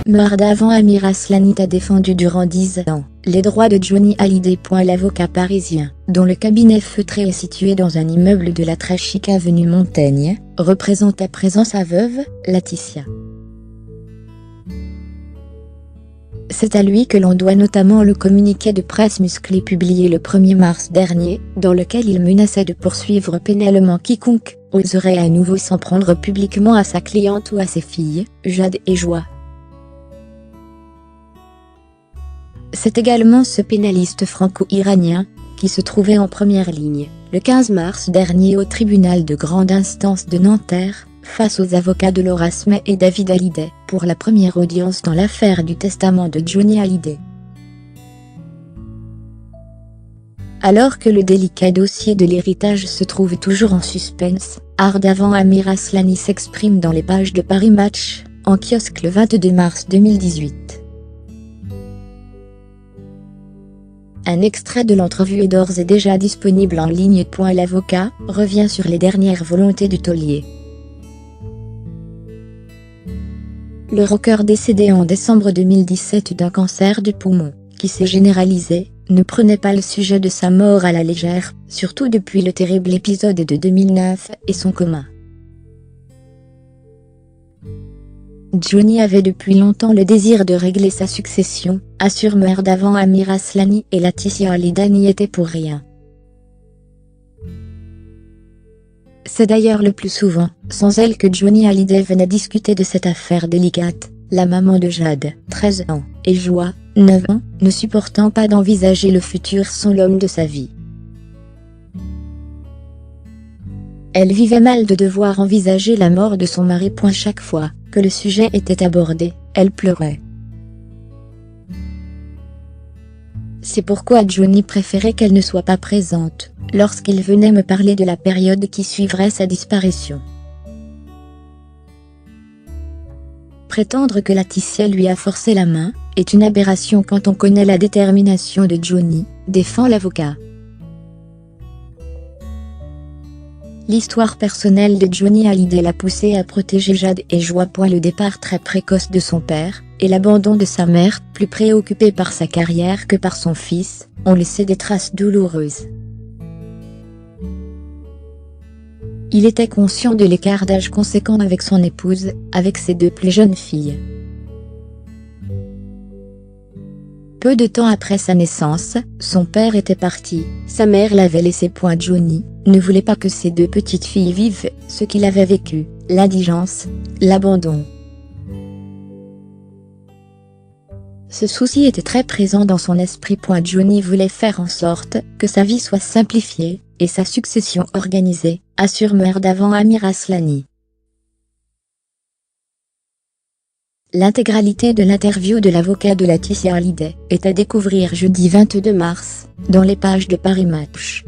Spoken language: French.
Meurt avant Amir Aslani a défendu durant 10 ans les droits de Johnny Hallyday. L'avocat parisien, dont le cabinet feutré est situé dans un immeuble de la très chic avenue Montaigne, représente à présent sa veuve, Laetitia. C'est à lui que l'on doit notamment le communiqué de presse musclé publié le 1er mars dernier, dans lequel il menaçait de poursuivre pénalement quiconque oserait à nouveau s'en prendre publiquement à sa cliente ou à ses filles, Jade et Joie. C'est également ce pénaliste franco-iranien qui se trouvait en première ligne, le 15 mars dernier au tribunal de grande instance de Nanterre, face aux avocats de Laura Smeh et David Hallyday, pour la première audience dans l'affaire du testament de Johnny Hallyday. Alors que le délicat dossier de l'héritage se trouve toujours en suspense, ardemment Amir Aslani s'exprime dans les pages de Paris Match, en kiosque le 22 mars 2018. Un extrait de l'entrevue est d'ores et déjà disponible en ligne. L'avocat revient sur les dernières volontés du taulier. Le rocker décédé en décembre 2017 d'un cancer du poumon, qui s'est généralisé, ne prenait pas le sujet de sa mort à la légère, surtout depuis le terrible épisode de 2009 et son coma. Johnny avait depuis longtemps le désir de régler sa succession, assure meurt avant Amir Aslani, et Laetitia Hallyday n'y était pour rien. C'est d'ailleurs le plus souvent sans elle que Johnny Hallyday venait discuter de cette affaire délicate, la maman de Jade, 13 ans, et Joie, 9 ans, ne supportant pas d'envisager le futur sans l'homme de sa vie. Elle vivait mal de devoir envisager la mort de son mari. Chaque fois que le sujet était abordé, elle pleurait. C'est pourquoi Johnny préférait qu'elle ne soit pas présente lorsqu'il venait me parler de la période qui suivrait sa disparition. Prétendre que Laetitia lui a forcé la main est une aberration quand on connaît la détermination de Johnny, défend l'avocat. L'histoire personnelle de Johnny Hallyday l'a poussé à protéger Jade et Joie. Le départ très précoce de son père et l'abandon de sa mère, plus préoccupée par sa carrière que par son fils, ont laissé des traces douloureuses. Il était conscient de l'écart d'âge conséquent avec son épouse, avec ses 2 plus jeunes filles. Peu de temps après sa naissance, son père était parti, sa mère l'avait laissé. Johnny ne voulait pas que ses 2 petites filles vivent ce qu'il avait vécu, l'indigence, l'abandon. Ce souci était très présent dans son esprit. Johnny voulait faire en sorte que sa vie soit simplifiée et sa succession organisée, assure meurt avant Amir Aslani. L'intégralité de l'interview de l'avocat de Laetitia Hallyday est à découvrir jeudi 22 mars, dans les pages de Paris Match.